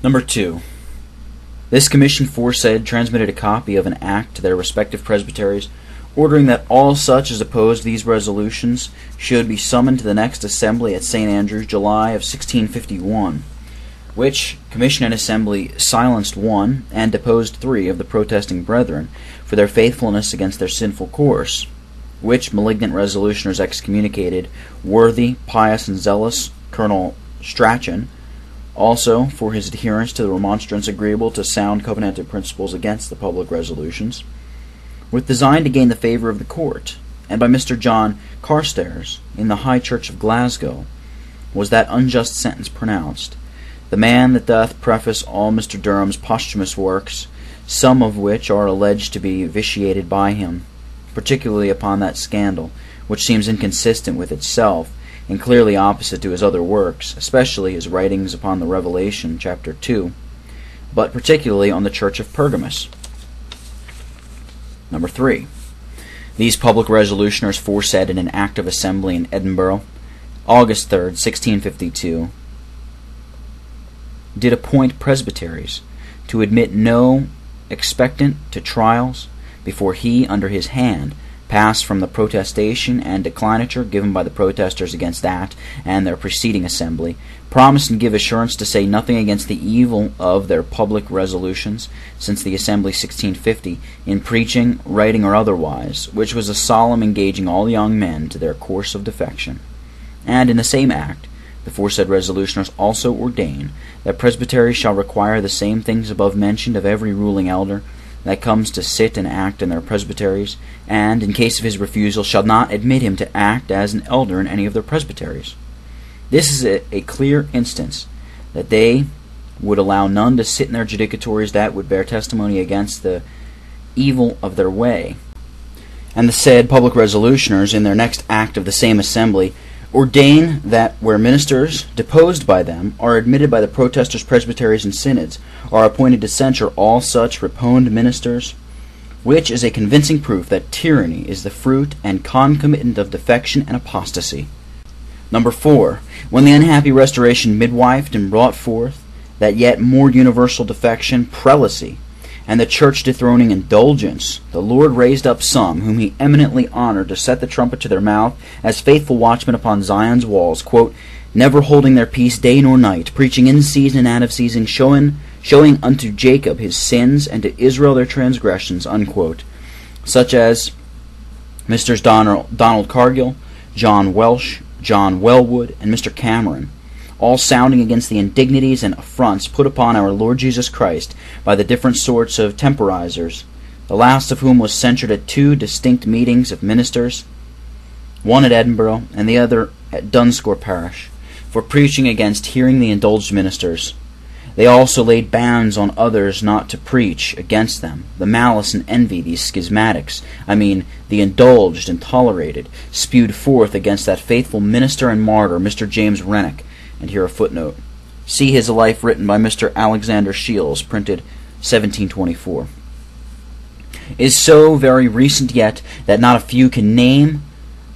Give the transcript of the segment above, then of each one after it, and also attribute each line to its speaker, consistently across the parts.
Speaker 1: Number 2. This commission foresaid transmitted a copy of an act to their respective presbyteries, ordering that all such as opposed these resolutions should be summoned to the next assembly at St. Andrews, July of 1651, which commission and assembly silenced 1 and deposed 3 of the protesting brethren for their faithfulness against their sinful course, which malignant resolutioners excommunicated worthy, pious, and zealous Colonel Strachan, also for his adherence to the remonstrance agreeable to sound covenanted principles against the public resolutions, with design to gain the favour of the court, and by Mr. John Carstairs in the High Church of Glasgow was that unjust sentence pronounced: "The man that doth preface all Mr. Durham's posthumous works, some of which are alleged to be vitiated by him, particularly upon that scandal, which seems inconsistent with itself, and clearly opposite to his other works, especially his writings upon the Revelation, chapter 2, but particularly on the Church of Pergamus." Number 3. These public resolutioners foresaid in an Act of Assembly in Edinburgh, August 3rd, 1652, did appoint presbyteries to admit no expectant to trials before he, under his hand, passed from the protestation and declinature given by the protesters against that and their preceding assembly, promised and give assurance to say nothing against the evil of their public resolutions since the assembly 1650, in preaching, writing, or otherwise, which was a solemn engaging all young men to their course of defection. And in the same act, the foresaid resolutioners also ordain that presbyteries shall require the same things above mentioned of every ruling elder that comes to sit and act in their presbyteries, and, in case of his refusal, shall not admit him to act as an elder in any of their presbyteries. This is a clear instance that they would allow none to sit in their judicatories that would bear testimony against the evil of their way. And the said public resolutioners, in their next act of the same assembly, ordain that where ministers deposed by them are admitted by the protesters' presbyteries and synods, are appointed to censure all such reponed ministers, which is a convincing proof that tyranny is the fruit and concomitant of defection and apostasy. Number 4. When the unhappy Restoration midwifed and brought forth that yet more universal defection, prelacy, and the church dethroning indulgence, the Lord raised up some whom he eminently honored to set the trumpet to their mouth as faithful watchmen upon Zion's walls, quote, never holding their peace day nor night, preaching in season and out of season, showing unto Jacob his sins and to Israel their transgressions, unquote, such as Messrs. Donald Cargill, John Welsh, John Wellwood, and Mr. Cameron, all sounding against the indignities and affronts put upon our Lord Jesus Christ by the different sorts of temporizers, the last of whom was censured at 2 distinct meetings of ministers, one at Edinburgh and the other at Dunscore parish, for preaching against hearing the indulged ministers. They also laid bans on others not to preach against them. The malice and envy these schismatics, the indulged and tolerated, spewed forth against that faithful minister and martyr, Mr. James Renwick. And here a footnote. See his life written by Mr. Alexander Shields, printed 1724. Is so very recent yet that not a few can name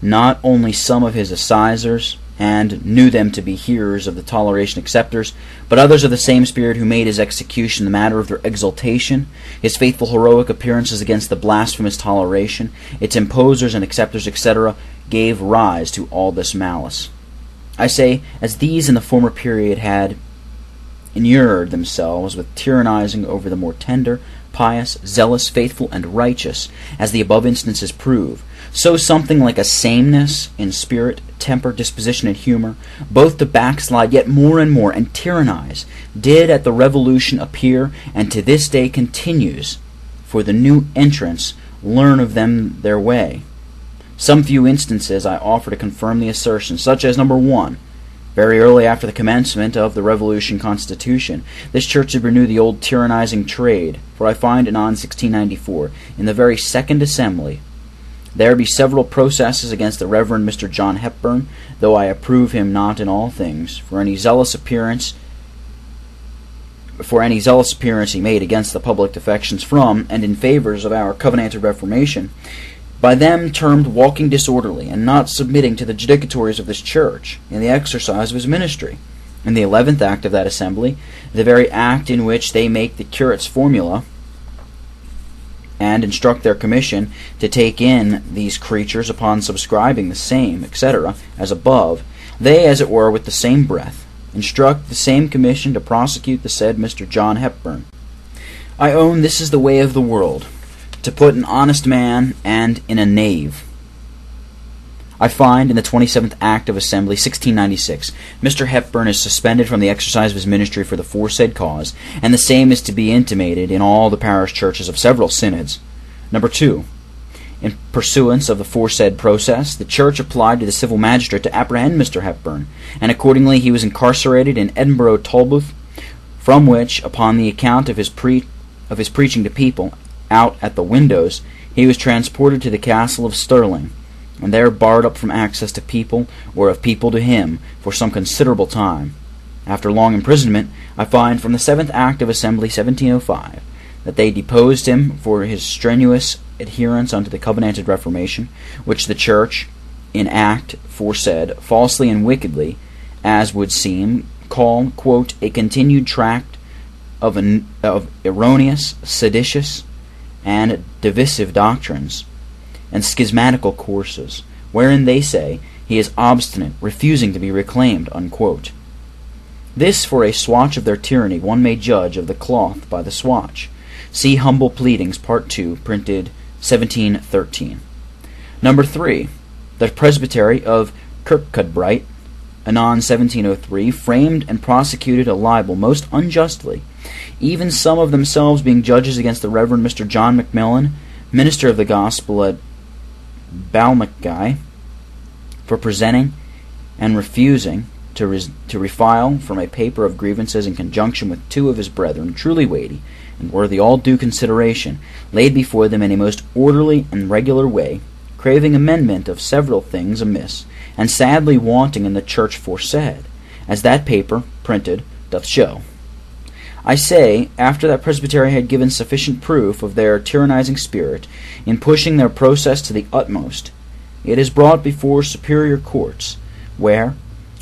Speaker 1: not only some of his acisers, and knew them to be hearers of the toleration acceptors, but others of the same spirit who made his execution the matter of their exultation, his faithful heroic appearances against the blasphemous toleration, its imposers and acceptors, etc., gave rise to all this malice. I say, as these in the former period had inured themselves with tyrannizing over the more tender, pious, zealous, faithful, and righteous, as the above instances prove, so something like a sameness in spirit, temper, disposition, and humor, both to backslide yet more and more, and tyrannize, did at the Revolution appear, and to this day continues, for the new entrants learn of them their way. Some few instances I offer to confirm the assertion, such as number 1. Very early after the commencement of the Revolution Constitution, this church did renew the old tyrannizing trade, for I find in on 1694, in the very second assembly, there be several processes against the Reverend Mr. John Hepburn, though I approve him not in all things, for any zealous appearance he made against the public defections from and in favors of our covenanted Reformation, by them termed walking disorderly, and not submitting to the judicatories of this church in the exercise of his ministry, In the 11th Act of that Assembly, the very act in which they make the curate's formula and instruct their commission to take in these creatures upon subscribing the same, etc., as above, they, as it were, with the same breath, instruct the same commission to prosecute the said Mr. John Hepburn. I own this is the way of the world, to put an honest man and in a knave. I find in the 27th Act of Assembly, 1696, Mr. Hepburn is suspended from the exercise of his ministry for the foresaid cause, and the same is to be intimated in all the parish churches of several synods. Number 2. In pursuance of the foresaid process, the church applied to the civil magistrate to apprehend Mr. Hepburn, and accordingly he was incarcerated in Edinburgh Tolbooth, from which, upon the account of his preaching to people out at the windows, he was transported to the castle of Stirling, and there barred up from access to people, or of people to him, for some considerable time. After long imprisonment, I find from the 7th Act of Assembly, 1705, that they deposed him for his strenuous adherence unto the covenanted Reformation, which the Church, in act foresaid, falsely and wickedly, as would seem, call, quote, a continued tract of erroneous, seditious, and divisive doctrines, and schismatical courses, wherein they say he is obstinate, refusing to be reclaimed, unquote. This for a swatch of their tyranny one may judge of the cloth by the swatch. See Humble Pleadings, Part 2, printed 1713. Number 3. The Presbytery of Kirkcudbright, anon 1703, framed and prosecuted a libel most unjustly, even some of themselves being judges against the Reverend Mr. John Macmillan, minister of the gospel at Balmackay, for presenting and refusing to refile from a paper of grievances in conjunction with 2 of his brethren, truly weighty, and worthy all due consideration, laid before them in a most orderly and regular way, craving amendment of several things amiss, and sadly wanting in the church foresaid, as that paper, printed, doth show. I say, after that presbytery had given sufficient proof of their tyrannizing spirit, in pushing their process to the utmost, it is brought before superior courts, where,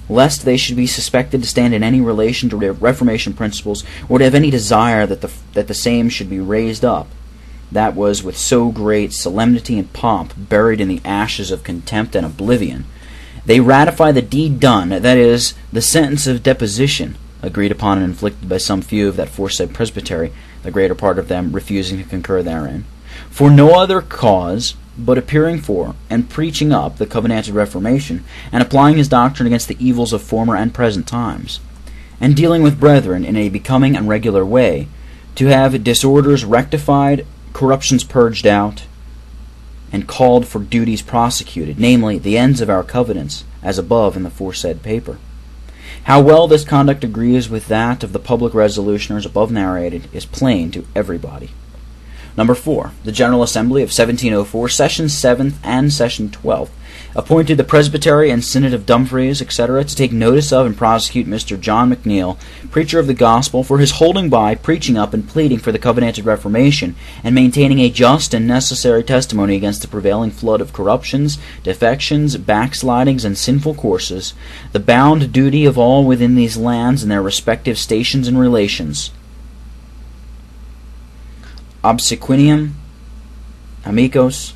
Speaker 1: lest they should be suspected to stand in any relation to Reformation principles, or to have any desire that the same should be raised up, that was with so great solemnity and pomp buried in the ashes of contempt and oblivion, they ratify the deed done, that is, the sentence of deposition, agreed upon and inflicted by some few of that foresaid presbytery, the greater part of them refusing to concur therein, for no other cause but appearing for and preaching up the covenanted Reformation, and applying his doctrine against the evils of former and present times, and dealing with brethren in a becoming and regular way, to have disorders rectified, corruptions purged out, and called for duties prosecuted, namely, the ends of our covenants, as above in the foresaid paper. How well this conduct agrees with that of the public resolutioners above narrated is plain to everybody. Number 4. The General Assembly of 1704, Session 7th and Session 12th, appointed the Presbytery and Synod of Dumfries, etc., to take notice of and prosecute Mr. John McNeill, preacher of the gospel, for his holding by, preaching up, and pleading for the covenanted Reformation, and maintaining a just and necessary testimony against the prevailing flood of corruptions, defections, backslidings, and sinful courses, the bound duty of all within these lands in their respective stations and relations. Obsequinium, amicos,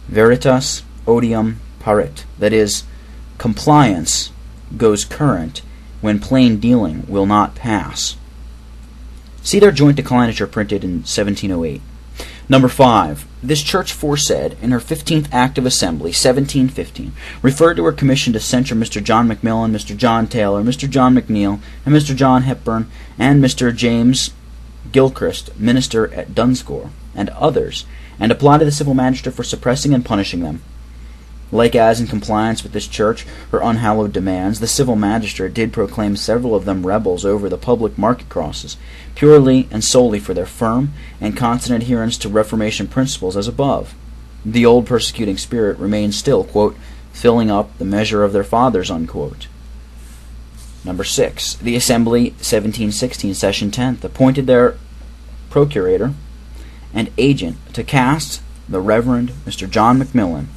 Speaker 1: veritas, odium parit, that is, compliance goes current when plain dealing will not pass. See their joint declinature printed in 1708. Number 5. This church foresaid, in her 15th Act of Assembly, 1715, referred to her commission to censure Mr. John Macmillan, Mr. John Taylor, Mr. John McNeill, and Mr. John Hepburn, and Mr. James Gilchrist, minister at Dunscore, and others, and apply to the civil magistrate for suppressing and punishing them. Like as, in compliance with this church, her unhallowed demands, the civil magistrate did proclaim several of them rebels over the public market crosses, purely and solely for their firm and constant adherence to Reformation principles as above. The old persecuting spirit remains still, quote, filling up the measure of their fathers, unquote. Number 6. The Assembly, 1716, Session 10th, appointed their procurator and agent to cast the Reverend Mr. John Macmillan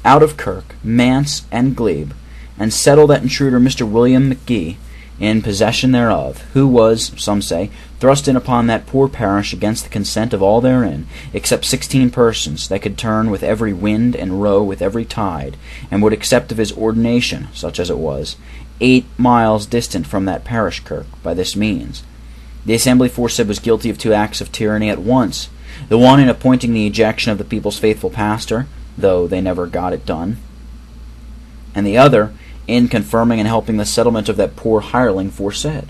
Speaker 1: out of Kirk, Manse, and Glebe, and settle that intruder Mr. William McGee in possession thereof, who was, some say, thrust in upon that poor parish against the consent of all therein, except 16 persons that could turn with every wind and row with every tide, and would accept of his ordination, such as it was, 8 miles distant from that parish kirk, by this means. The assembly foresaid was guilty of 2 acts of tyranny at once, the one in appointing the ejection of the people's faithful pastor, though they never got it done, and the other in confirming and helping the settlement of that poor hireling foresaid.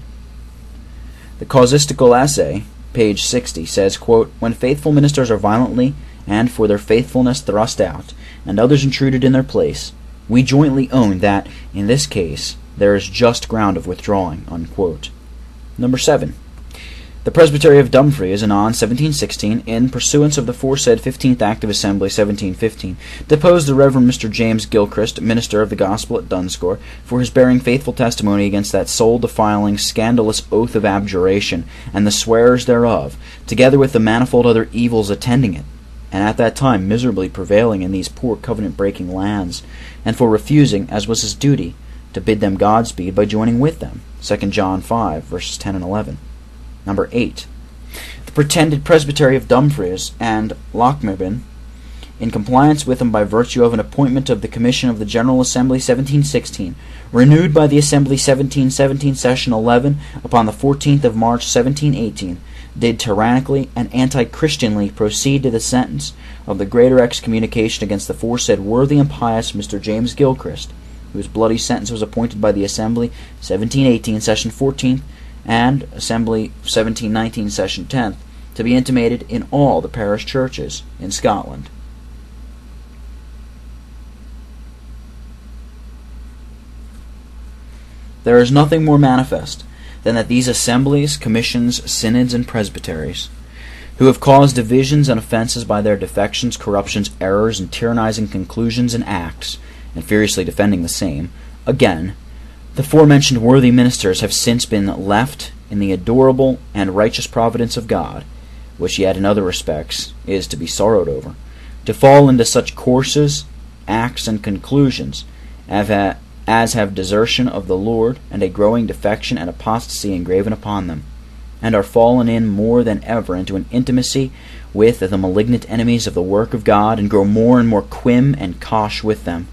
Speaker 1: The casuistical essay, page 60, says, quote, "When faithful ministers are violently and for their faithfulness thrust out, and others intruded in their place, we jointly own that, in this case, there is just ground of withdrawing." Unquote. Number 7. The Presbytery of Dumfries, anon 1716, in pursuance of the foresaid 15th Act of Assembly 1715, deposed the Reverend Mr. James Gilchrist, minister of the gospel at Dunscore, for his bearing faithful testimony against that soul-defiling, scandalous oath of abjuration, and the swearers thereof, together with the manifold other evils attending it, and at that time miserably prevailing in these poor covenant-breaking lands, and for refusing, as was his duty, to bid them Godspeed by joining with them. 2 John 5, verses 10 and 11. Number 8. The pretended Presbytery of Dumfries and Lochmaben, in compliance with them by virtue of an appointment of the Commission of the General Assembly 1716, renewed by the Assembly 1717, Session 11, upon the 14th of March 1718, did tyrannically and anti-Christianly proceed to the sentence of the greater excommunication against the foresaid worthy and pious Mr. James Gilchrist, whose bloody sentence was appointed by the Assembly 1718, Session 14th, and Assembly 1719, Session 10th, to be intimated in all the parish churches in Scotland. There is nothing more manifest than that these assemblies, commissions, synods, and presbyteries, who have caused divisions and offenses by their defections, corruptions, errors, and tyrannizing conclusions and acts, and furiously defending the same, again, the forementioned worthy ministers have since been left in the adorable and righteous providence of God, which yet in other respects is to be sorrowed over, to fall into such courses, acts, and conclusions as have desertion of the Lord and a growing defection and apostasy engraven upon them, and are fallen in more than ever into an intimacy with the malignant enemies of the work of God, and grow more and more quim and cosh with them,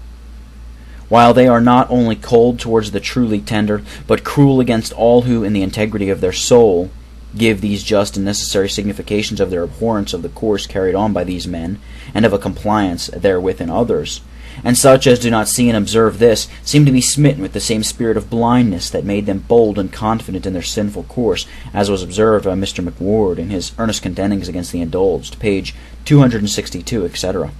Speaker 1: while they are not only cold towards the truly tender, but cruel against all who, in the integrity of their soul, give these just and necessary significations of their abhorrence of the course carried on by these men, and of a compliance therewith in others. And such as do not see and observe this, seem to be smitten with the same spirit of blindness that made them bold and confident in their sinful course, as was observed by Mr. McWard in his Earnest Contendings Against the Indulged, page 262, etc.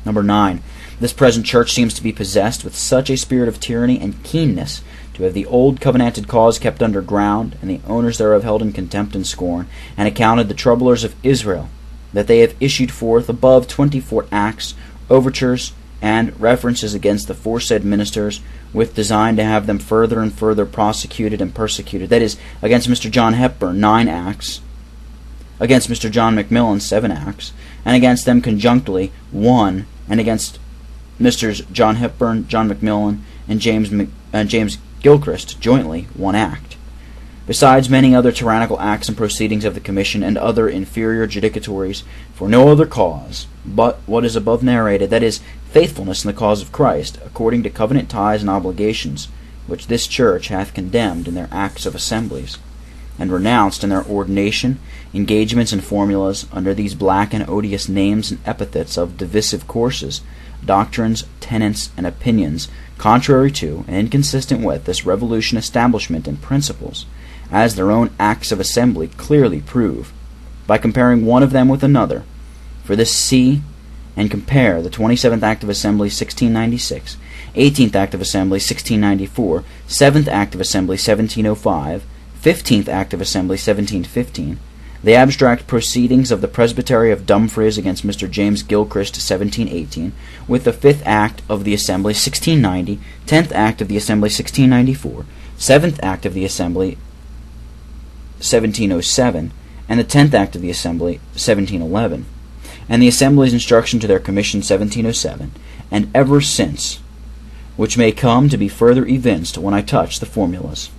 Speaker 1: Number 9. This present church seems to be possessed with such a spirit of tyranny and keenness, to have the old covenanted cause kept under ground, and the owners thereof held in contempt and scorn, and accounted the troublers of Israel, that they have issued forth above 24 acts, overtures, and references against the foresaid ministers, with design to have them further and further prosecuted and persecuted. That is, against Mr. John Hepburn, 9 acts, against Mr. John McMillan, 7 acts, and against them conjunctly 1, and against Messrs. John Hepburn, John McMillan, and James Gilchrist jointly 1 act, besides many other tyrannical acts and proceedings of the Commission and other inferior judicatories, for no other cause but what is above narrated, that is, faithfulness in the cause of Christ, according to covenant ties and obligations, which this church hath condemned in their acts of assemblies, and renounced in their ordination, engagements, and formulas, under these black and odious names and epithets of divisive courses, doctrines, tenets, and opinions, contrary to and inconsistent with this revolution establishment and principles, as their own acts of assembly clearly prove, by comparing one of them with another. For this see and compare the 27th Act of Assembly 1696, 18th Act of Assembly 1694, 7th Act of Assembly 1705, 15th Act of Assembly 1715, the abstract proceedings of the Presbytery of Dumfries against Mr. James Gilchrist 1718, with the 5th Act of the Assembly 1690, 10th Act of the Assembly 1694, 7th Act of the Assembly 1707, and the 10th Act of the Assembly 1711, and the Assembly's instruction to their Commission 1707, and ever since, which may come to be further evinced when I touch the formulas.